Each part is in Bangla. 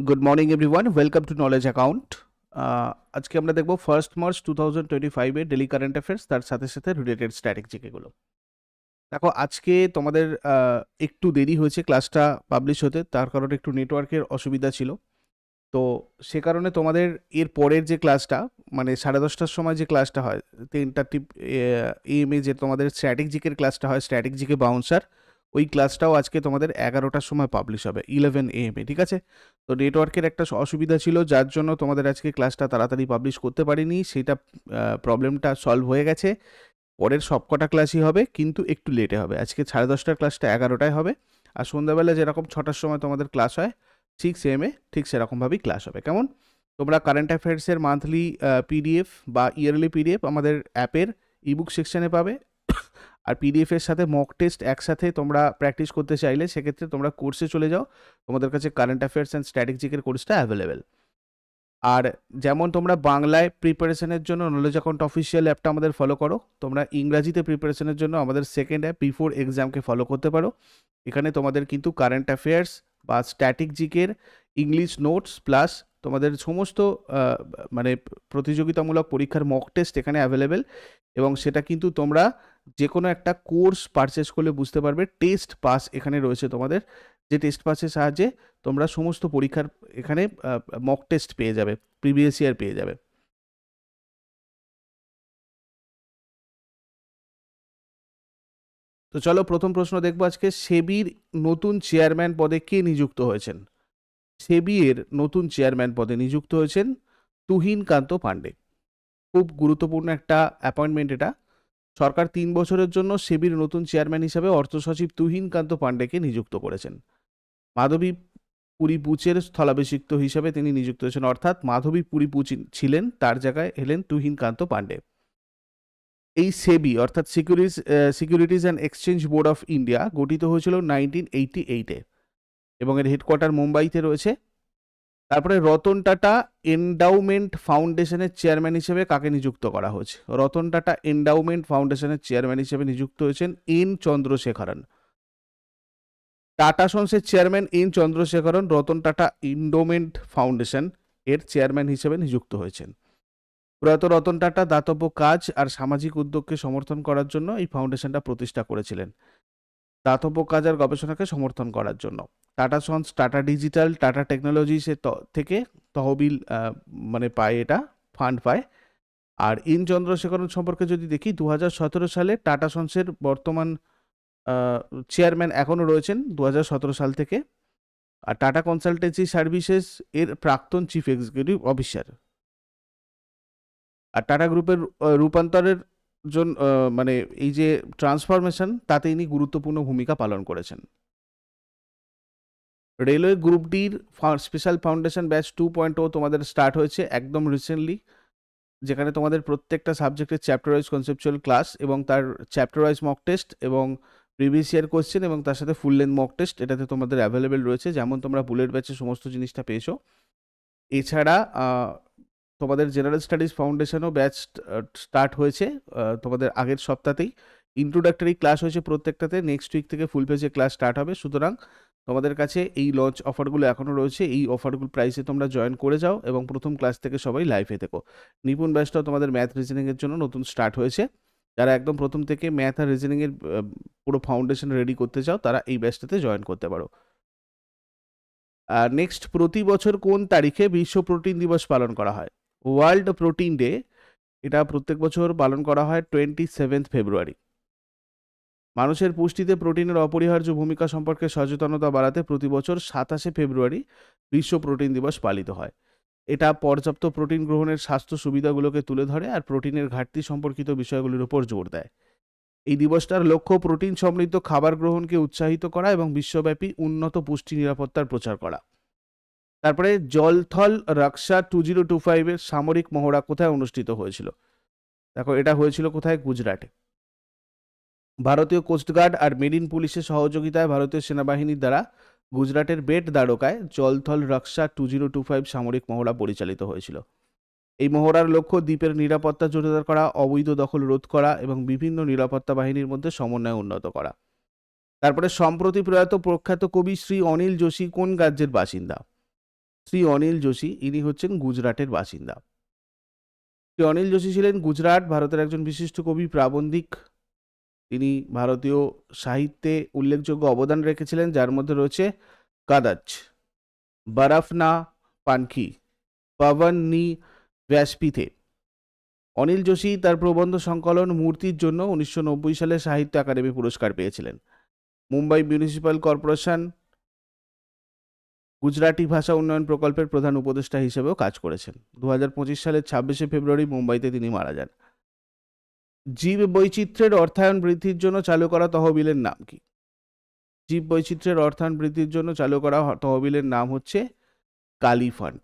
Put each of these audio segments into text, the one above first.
Good morning everyone, welcome to knowledge account. আজকে আমরা দেখব 1 মার্চ 2025 এর ডেলি কারেন্ট অ্যাফেয়ার্স, তার সাথে সাথে রিলেটেড স্ট্র্যাটেজিক এগুলো। দেখো, আজকে তোমাদের একটু দেরি হয়েছে ক্লাসটা পাবলিশ হতে, তার কারণে একটু নেটওয়ার্কের অসুবিধা ছিল। তো সে কারণে তোমাদের এর পরের যে ক্লাসটা, মানে 10:30টার সময় যে ক্লাসটা হয় 10:30 AM যে তোমাদের স্ট্র্যাটেজিকের ক্লাসটা হয়, স্ট্র্যাটেজিকে বাউন্সার, ওই ক্লাসটাও আজকে তোমাদের 11টার সময় পাবলিশ হবে 11 AM, ঠিক আছে? তো নেটওয়ার্কের একটা অসুবিধা ছিল, যার জন্য তোমাদের আজকে ক্লাসটা তাড়াতাড়ি পাবলিশ করতে পারিনি। সেটা প্রবলেমটা সলভ হয়ে গেছে। পরের সবকটা ক্লাসই হবে, কিন্তু একটু লেটে হবে। আজকে 10:30টার ক্লাসটা 11টায় হবে, আর সন্ধ্যাবেলা যেরকম 6টার সময় তোমাদের ক্লাস হয় 6 AM ঠিক সেরকমভাবেই ক্লাস হবে। কেমন? তোমরা কারেন্ট অ্যাফেয়ার্সের মান্থলি পিডিএফ বা ইয়ারলি পিডিএফ আমাদের অ্যাপের ইবুক সেকশনে পাবে, আর পিডিএফ এর সাথে মক টেস্ট একসাথে তোমরা প্র্যাকটিস করতে চাইলে সেক্ষেত্রে তোমরা কোর্সে চলে যাও। তোমাদের কাছে কারেন্ট অ্যাফেয়ার্স অ্যান্ড স্ট্র্যাটেজিকের কোর্সটা অ্যাভেলেবেল। আর যেমন তোমরা বাংলায় প্রিপারেশনের জন্য নলেজ অ্যাকাউন্ট অফিসিয়াল অ্যাপটা আমাদের ফলো করো, তোমরা ইংরাজিতে প্রিপারেশনের জন্য আমাদের সেকেন্ড অ্যাপ বিফোর এক্সামকে ফলো করতে পারো। এখানে তোমাদের কিন্তু কারেন্ট অ্যাফেয়ার্স বা স্ট্র্যাটেজিকের ইংলিশ নোটস প্লাস তোমাদের সমস্ত মানে প্রতিযোগিতামূলক পরীক্ষার মক টেস্ট এখানে অ্যাভেলেবেল, এবং সেটা কিন্তু তোমরা যে কোনো একটা কোর্স পারচেস করলে বুঝতে পারবে। টেস্ট পাস এখানে রয়েছে তোমাদের, যে টেস্ট পাসের সাহায্যে তোমরা সমস্ত পরীক্ষার এখানে মক টেস্ট পেয়ে যাবে, প্রিভিয়াস ইয়ার পেয়ে যাবে। তো চলো প্রথম প্রশ্ন দেখবো আজকে। সেবির নতুন চেয়ারম্যান পদে কে নিযুক্ত হয়েছেন? সেবির নতুন চেয়ারম্যান পদে নিযুক্ত হয়েছেন তুহিন কান্ত পান্ডে। খুব গুরুত্বপূর্ণ একটা অ্যাপয়েন্টমেন্ট এটা। সরকার 3 বছরের জন্য সেবির নতুন চেয়ারম্যান হিসাবে অর্থ সচিব তুহিন কান্ত পান্ডেকে নিযুক্ত করেছেন। মাধবীপুরী বুচের স্থলাভিষিক্ত হিসাবে তিনি নিযুক্ত হয়েছেন, অর্থাৎ মাধবীপুরী বুচ ছিলেন, তার জায়গায় এলেন তুহিন কান্ত পান্ডে। এই সেবি অর্থাৎ securities and exchange board of India গঠিত হয়েছিল 1988-এ, এবং এর হেডকোয়ার্টার মুম্বাইতে রয়েছে। তারপরে রতন টাটা এন্ডাউমেন্ট ফাউন্ডেশনের চেয়ারম্যান হিসেবে কাকে নিযুক্ত করা হয়েছে? রতন টাটা এন্ডাউমেন্ট ফাউন্ডেশনের চেয়ারম্যান হিসেবে নিযুক্ত হয়েছেন এন চন্দ্রশেখরন। টাটা সন্সের chairman N Chandrasekaran Ratan Tata endowment foundation এর চেয়ারম্যান হিসেবে নিযুক্ত হয়েছেন। প্রয়াত রতন টাটা দাতব্য কাজ আর সামাজিক উদ্যোগকে সমর্থন করার জন্য এই ফাউন্ডেশনটা প্রতিষ্ঠা করেছিলেন, দাতব্য কাজ আর গবেষণাকে সমর্থন করার জন্য। Tata sons, tata digital, tata technologies থেকে তহবিল মানে পায়, এটা ফান্ড পায়। আর এন চন্দ্রশেখরন সম্পর্কে যদি দেখি, 2017 সালে টাটা সন্সের বর্তমান চেয়ারম্যান এখনও রয়েছেন 2017 সাল থেকে, আর টাটা কনসালটেন্সি সার্ভিসেস এর প্রাক্তন চিফ এক্সিকিউটিভ অফিসার। আর টাটা গ্রুপের রূপান্তরের জন্য মানে এই যে ট্রান্সফরমেশন, তাতে ইনি গুরুত্বপূর্ণ ভূমিকা পালন করেছেন। রেলওয়ে গ্রুপ ডির স্পেশাল ফাউন্ডেশন ব্যাচ 2.0 তোমাদের স্টার্ট হয়েছে একদম রিসেন্টলি, যেখানে তোমাদের প্রত্যেকটা সাবজেক্টের চ্যাপ্টার ওয়াইজ কনসেপচুয়াল ক্লাস এবং তার চ্যাপ্টার ওয়াইজ মক টেস্ট এবং প্রিভিয়াস ইয়ার কোয়েশ্চেন এবং তার সাথে ফুল লেন্থ মক টেস্ট এটাতে তোমাদের অ্যাভেলেবেল রয়েছে। যেমন তোমরা বুলেট ব্যাচে সমস্ত জিনিসটা পেয়েছো। এছাড়া তোমাদের জেনারেল স্টাডিজ ফাউন্ডেশনও ব্যাচ স্টার্ট হয়েছে তোমাদের আগের সপ্তাহতেই। ইন্ট্রোডাক্টরি ক্লাস হয়েছে প্রত্যেকটাতে, নেক্সট উইক থেকে ফুল পেজে ক্লাস স্টার্ট হবে। সুতরাং তোমাদের কাছে এই লঞ্চ অফারগুলো এখনও রয়েছে, এই অফারগুলো প্রাইসে তোমরা জয়েন করে যাও এবং প্রথম ক্লাস থেকে সবাই লাইভে থেকো। নিপুণ ব্যাচটাও তোমাদের ম্যাথ রিজনিংয়ের জন্য নতুন স্টার্ট হয়েছে। যারা একদম প্রথম থেকে ম্যাথ আর রিজনিংয়ের পুরো ফাউন্ডেশন রেডি করতে চাও, তারা এই ব্যাচটাতে জয়েন করতে পারো। নেক্সট, প্রতি বছর কোন তারিখে বিশ্ব প্রোটিন দিবস পালন করা হয়? ওয়ার্ল্ড প্রোটিন ডে, এটা প্রত্যেক বছর পালন করা হয় 27 ফেব্রুয়ারি। মানুষের পুষ্টিতে প্রোটিনের অপরিহার্য ভূমিকা সম্পর্কে সচেতনতা বাড়াতে প্রতি বছর 27 ফেব্রুয়ারি বিশ্ব প্রোটিন দিবস পালিত হয়। এটা পর্যাপ্ত প্রোটিন গ্রহণের স্বাস্থ্য সুবিধাগুলোকে তুলে ধরে আর প্রোটিনের ঘাটতি সম্পর্কিত বিষয়গুলির উপর জোর দেয়। এই দিবসটার লক্ষ্য প্রোটিন সমৃদ্ধ খাবার গ্রহণকে উৎসাহিত করা এবং বিশ্বব্যাপী উন্নত পুষ্টি নিরাপত্তার প্রচার করা। তারপরে জলথল রক্ষা 2025 এর সামরিক মহড়া কোথায় অনুষ্ঠিত হয়েছিল? দেখো, এটা হয়েছিল কোথায়? গুজরাটে। ভারতীয় কোস্টগার্ড আর মেরিন পুলিশের সহযোগিতায় ভারতীয় সেনাবাহিনীর দ্বারা গুজরাটের বেট দ্বারকায় জলথল রক্ষা 2025 সামরিক মহড়া পরিচালিত হয়েছিল। এই মহড়ার লক্ষ্য দ্বীপের নিরাপত্তা জোরদার করা, অবৈধ দখল রোধ করা এবং বিভিন্ন নিরাপত্তা বাহিনীর মধ্যে সমন্বয় উন্নত করা। তারপরে সম্প্রতি প্রয়াত প্রখ্যাত কবি শ্রী অনিল যোশী কোন রাজ্যের বাসিন্দা? শ্রী অনিল যোশী, ইনি হচ্ছেন গুজরাটের বাসিন্দা। শ্রী অনিল যোশী ছিলেন গুজরাট ভারতের একজন বিশিষ্ট কবি, প্রাবন্ধিক। তিনি ভারতীয় সাহিত্যে উল্লেখযোগ্য অবদান রেখেছিলেন, যার মধ্যে রয়েছে কাদাচ, বরফ না পানখি, পবন নি ব্যাসপিতে। অনিল যোশী তার প্রবন্ধ সংকলন মূর্তির জন্য 1990 সালে সাহিত্য একাডেমি পুরস্কার পেয়েছিলেন। মুম্বাই মিউনিসিপ্যাল কর্পোরেশন গুজরাটি ভাষা উন্নয়ন প্রকল্পের প্রধান উপদেষ্টা হিসেবেও কাজ করেছেন। 2025 সালের 26শে ফেব্রুয়ারি মুম্বাইতে তিনি মারা যান। জীব বৈচিত্র্যের অর্থায়ন বৃদ্ধির জন্য চালু করা তহবিলের নাম কি? জীব বৈচিত্র্যের অর্থায়ন বৃদ্ধির জন্য চালু করা তহবিলের নাম হচ্ছে কালি ফান্ড।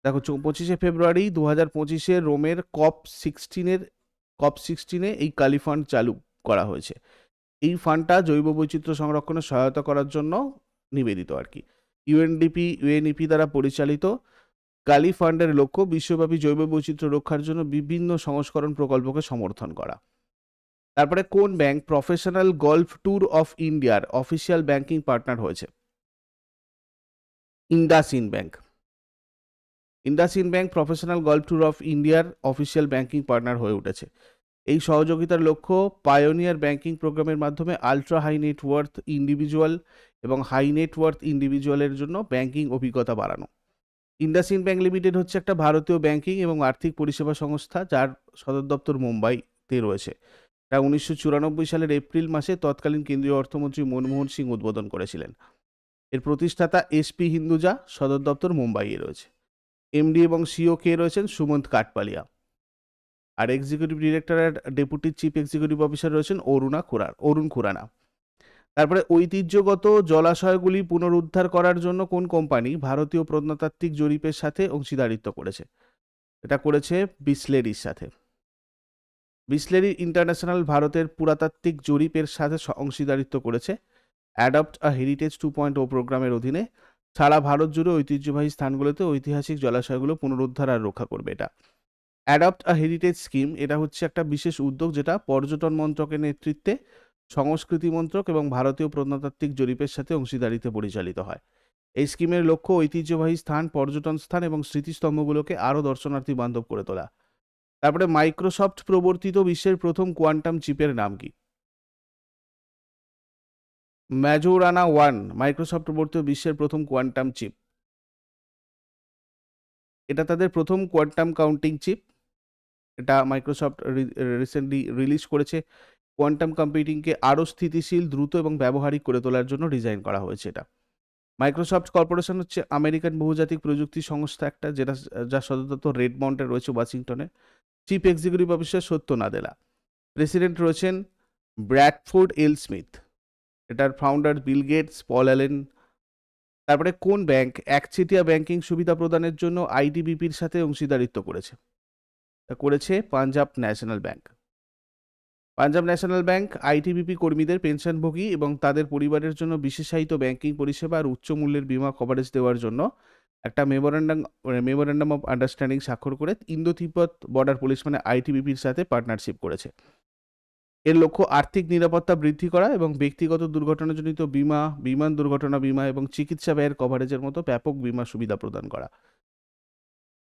দেখো 25শে ফেব্রুয়ারি 2025-এ রোমের COP16 এই কালি ফান্ড চালু করা হয়েছে। এই ফান্ডটা জৈব বৈচিত্র্য সংরক্ষণে সহায়তা করার জন্য নিবেদিত আর কি। ইউএনইপি দ্বারা পরিচালিত কালি ফান্ডের লক্ষ্য বিশ্বব্যাপী জৈব বৈচিত্র্য রক্ষার জন্য বিভিন্ন সংস্করণ প্রকল্পকে সমর্থন করা। তারপরে কোন bank professional golf tour of ইন্ডিয়ার অফিসিয়াল ব্যাংকিং পার্টনার হয়েছে? IndusInd bank. IndusInd bank professional golf tour of ইন্ডিয়ার অফিসিয়াল ব্যাংকিং পার্টনার হয়ে উঠেছে। এই সহযোগিতার লক্ষ্য পায়োনিয়ার ব্যাংকিং প্রোগ্রামের মাধ্যমে আলট্রা হাই নেটওয়ার্থ ইন্ডিভিজুয়াল এবং হাই নেটওয়ার্থ ইন্ডিভিজুয়ালের জন্য ব্যাংকিং অভিজ্ঞতা বাড়ানো। ইন্ডাসইন্ড ব্যাংক লিমিটেড হচ্ছে একটা ভারতীয় ব্যাংকিং এবং আর্থিক পরিষেবা সংস্থা, যার সদর দপ্তর মুম্বাইতে রয়েছে। এটা 1994 সালের এপ্রিল মাসে তৎকালীন কেন্দ্রীয় অর্থমন্ত্রী মনমোহন সিং উদ্বোধন করেছিলেন। এর প্রতিষ্ঠাতা এসপি হিন্দুজা, সদর দপ্তর মুম্বাইয়ে রয়েছে। এমডি এবং সিও কে রয়েছেন সুমন্ত কাটপালিয়া। আর এক্সিকিউটিভ ডিরেক্টর আর ডেপুটি চিফ এক্সিকিউটিভ অফিসার রয়েছেন অরুণ খুরানা। তারপরে ঐতিহ্যগত জলাশয়গুলি পুনরুদ্ধার করার জন্য কোন কোম্পানি ভারতীয় প্রত্নতাত্ত্বিক জরিপের সাথে অংশীদারিত্ব করেছে? এটা করেছে বিসলেরির সাথে। বিসলেরি ইন্টারন্যাশনাল ভারতের পুরাতাত্ত্বিক জরিপের সাথে অংশীদারিত্ব করেছে। অ্যাডপ্ট আ হেরিটেজ 2.0 প্রোগ্রামের অধীনে সারা ভারত জুড়ে ঐতিহ্যবাহী স্থানগুলোতে ঐতিহাসিক জলাশয়গুলো পুনরুদ্ধার আর রক্ষা করবে। এটা অ্যাডপ্ট আ হেরিটেজ স্কিম, এটা হচ্ছে একটা বিশেষ উদ্যোগ যেটা পর্যটন মন্ত্রকের নেতৃত্বে সংস্কৃতি মন্ত্রক এবং ভারতীয় প্রত্নতাত্ত্বিক জরিপের সাথে অংশীদারিত্বে পরিচালিত হয়। এই স্কিমের লক্ষ্য ঐতিহ্যবাহী স্থান, পর্যটন স্থান এবং স্মৃতিস্তম্ভগুলোকে আরও দর্শনার্থী বান্ধব করে তোলা। তারপরে মাইক্রোসফট প্রবর্তিত বিশ্বের প্রথম কোয়ান্টাম চিপের নাম কি? ম্যাজোরানা 1 মাইক্রোসফট প্রবর্তিত বিশ্বের প্রথম কোয়ান্টাম চিপ। এটা তাদের প্রথম কোয়ান্টাম কাউন্টিং চিপ। এটা মাইক্রোসফট রিসেন্টলি রিলিজ করেছে। কোয়ান্টাম কম্পিউটিংকে আরও স্থিতিশীল, দ্রুত এবং ব্যবহারিক করে তোলার জন্য ডিজাইন করা হয়েছে এটা। মাইক্রোসফট কর্পোরেশন হচ্ছে আমেরিকান বহুজাতিক প্রযুক্তি সংস্থা একটা, যার সদর দপ্তর রেডমাউন্টে রয়েছে ওয়াশিংটনে। চিফ এক্সিকিউটিভ অফিসার সত্য নাদেলা। প্রেসিডেন্ট রয়েছেন ব্র্যাডফোর্ড এল স্মিথ। এটার founder Bill Gates, Paul Allen. তারপরে কোন ব্যাংক একচেটিয়া ব্যাংকিং সুবিধা প্রদানের জন্য আইটিবিপির সাথে অংশীদারিত্ব করেছে? করেছে Punjab national bank. Punjab national bank ITBP কর্মীদের, পেনশনভোগী এবং তাদের পরিবারের জন্য বিশেষায়িত ব্যাংকিং পরিষেবা আর উচ্চ মূল্যের বীমা কভারেজ দেওয়ার জন্য একটা মেমোরেন্ডাম অফ আন্ডারস্ট্যান্ডিং স্বাক্ষর করে ইন্দো তিব্বত বর্ডার পুলিশ মানে আইটিবিপির সাথে পার্টনারশিপ করেছে। এর লক্ষ্য আর্থিক নিরাপত্তা বৃদ্ধি করা এবং ব্যক্তিগত দুর্ঘটনাজনিত বীমা, বিমান দুর্ঘটনা বীমা এবং চিকিৎসা ব্যয়ের কভারেজের মতো ব্যাপক বীমা সুবিধা প্রদান করা।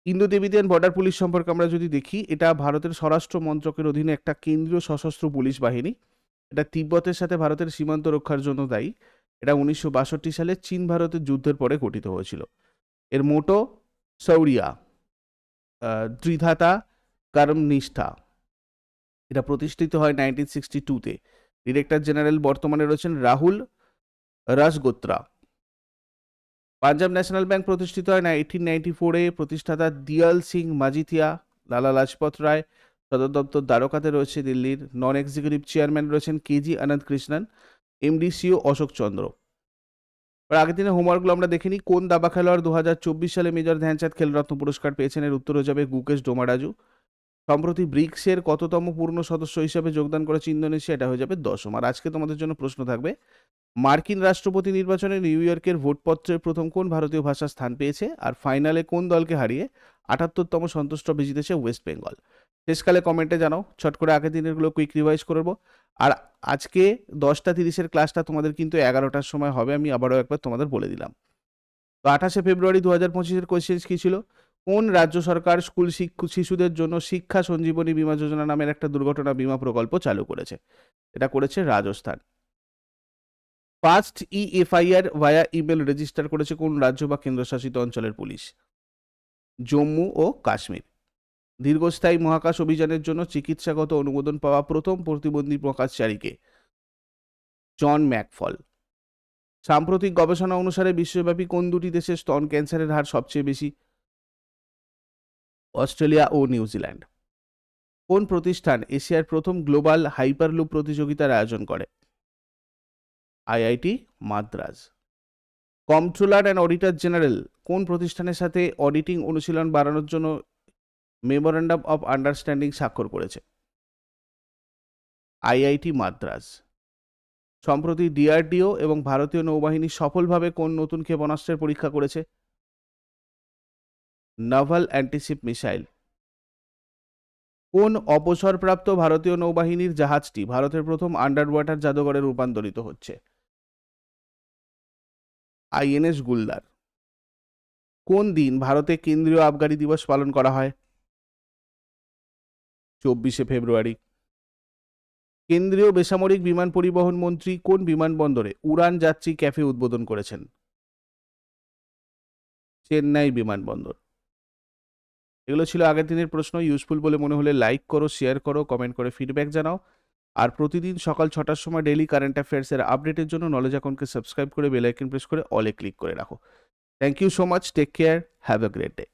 ইন্দো তিবেতিয়ান বর্ডার পুলিশ সম্পর্কে আমরা যদি দেখি, এটা ভারতের স্বরাষ্ট্র মন্ত্রকের অধীনে একটা কেন্দ্রীয় সশস্ত্র পুলিশ বাহিনী। এটা তিব্বতের সাথে ভারতের সীমান্ত রক্ষার জন্য দায়ী। এটা 1962 সালে চীন ভারতের যুদ্ধের পরে গঠিত হয়েছিল। এর মোটো শৌরিয়া, ত্রিধাতা কর্মনিষ্ঠা। এটা প্রতিষ্ঠিত হয় 1962-তে। ডিরেক্টর জেনারেল বর্তমানে রয়েছেন রাহুল রাজগোত্রা। পাঞ্জাব ন্যাশনাল ব্যাংক প্রতিষ্ঠিত হয় 1894-এ। প্রতিষ্ঠাতা দিয়াল সিং মাজিথিয়া। লালা লাজপত রায়। সদর দপ্তর দ্বারকাতে রয়েছে দিল্লির। নন এক্সিকিউটিভ চেয়ারম্যান রয়েছেন কেজি অনন্ত কৃষ্ণন। এমডি সিও অশোক চন্দ্র। আগের দিনে হোমওয়ার্কগুলো আমরা দেখিনি। কোন দাবা খেলোয়াড় 2024 সালে মেজর ধ্যানচাঁদ খেলরত্ন পুরস্কার পেয়েছেন? এর উত্তর হয়ে যাবে গুকেশ ডোমারাজু। সম্প্রতি ব্রিক্সের কততম পূর্ণ সদস্য হিসাবে যোগদান করেছে ইন্দোনেশিয়া? এটা হয়ে যাবে 10ম। আর আজকে তোমাদের জন্য প্রশ্ন থাকবে, মার্কিন রাষ্ট্রপতি নির্বাচনে নিউ ইয়র্কের ভোটপত্রের প্রথম কোন ভারতীয় ভাষা স্থান পেয়েছে? আর ফাইনালে কোন দলকে হারিয়ে 78তম সন্তোষ ট্রফি জিতেছে ওয়েস্ট বেঙ্গল? শেষকালে কমেন্টে জানাও। ছট করে আগের দিনেরগুলো কুইক রিভাইজ করবো। আর আজকে 10টা 30-এর ক্লাসটা তোমাদের কিন্তু 11টার সময় হবে, আমি আবারও একবার তোমাদের বলে দিলাম। তো 28শে ফেব্রুয়ারি 2025-এর কোয়েশ্চেন কি ছিল? কোন রাজ্য সরকার স্কুল শিশুদের জন্য শিক্ষা সঞ্জীবনী বীমা যোজনা নামের একটা দুর্ঘটনা বীমা প্রকল্প চালু করেছে? এটা করেছে রাজস্থান। ফার্স্ট এফআইআর ভায়া ইমেল রেজিস্টার করেছে কোন রাজ্য বা কেন্দ্রশাসিত অঞ্চলের পুলিশ? জম্মু ও কাশ্মীর। দীর্ঘস্থায়ী মহাকাশ অভিযানের জন্য চিকিৎসাগত অনুমোদন পাওয়া প্রথম প্রতিবন্ধী মহাকাশচারীকে? জন ম্যাকফল। সাম্প্রতিক গবেষণা অনুসারে বিশ্বব্যাপী কোন দুটি দেশে স্তন ক্যান্সারের হার সবচেয়ে বেশি? অস্ট্রেলিয়া ও নিউজিল্যান্ড। কোন প্রতিষ্ঠান এশিয়ার প্রথম গ্লোবাল হাইপারলুপ প্রতিযোগিতার আয়োজন করে? IIT Madras. Comptroller and auditor general কোন প্রতিষ্ঠানের সাথে অডিটিং অনুশীলন বাড়ানোর জন্য মেমোরেন্ডাম অফ আন্ডারস্ট্যান্ডিং স্বাক্ষর করেছে? আইআইটি মাদ্রাজ। সম্প্রতি ডিআরডিও এবং ভারতীয় নৌবাহিনী সফলভাবে কোন নতুন ক্ষেপণাস্ত্রের পরীক্ষা করেছে? Naval antiship missile. কোন অবসরপ্রাপ্ত ভারতীয় নৌবাহিনীর জাহাজটি ভারতের প্রথম আন্ডার ওয়াটার জাদুঘরে রূপান্তরিত হচ্ছে? আইএনএস গুলদার। কোন দিন ভারতে কেন্দ্রীয় আবগারি দিবস পালন করা হয়? 24শে ফেব্রুয়ারি। কেন্দ্রীয় বেসামরিক বিমান পরিবহন মন্ত্রী কোন বিমানবন্দরে উড়ান যাত্রী ক্যাফে উদ্বোধন করেছেন? চেন্নাই বিমানবন্দর। এগুলো ছিল আগের দিনের প্রশ্ন। ইউজফুল বলে মনে হলে লাইক করো, শেয়ার করো, কমেন্ট করে ফিডব্যাক জানাও। আর প্রতিদিন সকাল 6টার সময় ডেইলি কারেন্ট অ্যাফেয়ার্সের আপডেটের জন্য নলেজ অ্যাকাউন্টকে সাবস্ক্রাইব করে বেল আইকন প্রেস করে অলে ক্লিক করে রাখো। Thank you so much, take care, have a great day.